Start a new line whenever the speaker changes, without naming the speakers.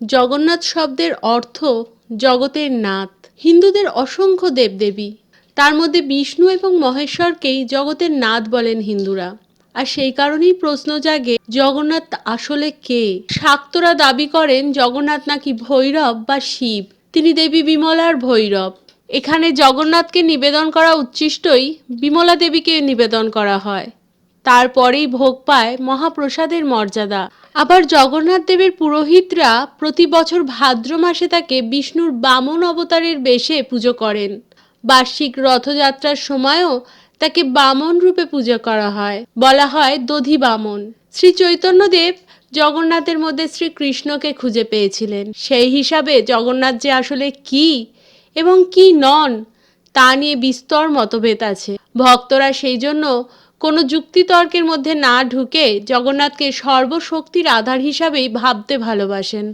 জগন্নাথ শব্দের অর্থ জগতের নাথ। হিন্দুদের অসংখ্য দেবদেবী, তার মধ্যে বিষ্ণু এবং মহেশ্বরকেই জগতের নাথ বলেন হিন্দুরা। আর সেই কারণেই প্রশ্ন জাগে, জগন্নাথ আসলে কে? শাক্তরা দাবি করেন জগন্নাথ নাকি ভৈরব বা শিব। তিনি দেবী বিমলার ভৈরব। এখানে জগন্নাথকে নিবেদন করা উচ্ছিষ্টই বিমলা দেবীকে নিবেদন করা হয়, তারপরেই ভোগ পায় মহাপ্রসাদের মর্যাদা। আবার জগন্নাথ দেবের পুরোহিতরা প্রতি বছর ভাদ্র মাসে তাকে বিষ্ণুর বামন অবতারের বেশে পুজো করেন। বার্ষিক রথযাত্রার সময়ও তাকে বামন রূপে পূজা করা হয়, বলা হয় দধি বামন। শ্রী চৈতন্যদেব জগন্নাথের মধ্যে শ্রীকৃষ্ণকে খুঁজে পেয়েছিলেন। সেই হিসাবে জগন্নাথ যে আসলে কি এবং কি নন তা নিয়ে বিস্তর মতভেদ আছে। ভক্তরা সেই জন্য কোনো যুক্তিতর্কের মধ্যে না ঢুকে জগন্নাথকে সর্বশক্তির আধার হিসাবেই ভাবতে ভালোবাসেন।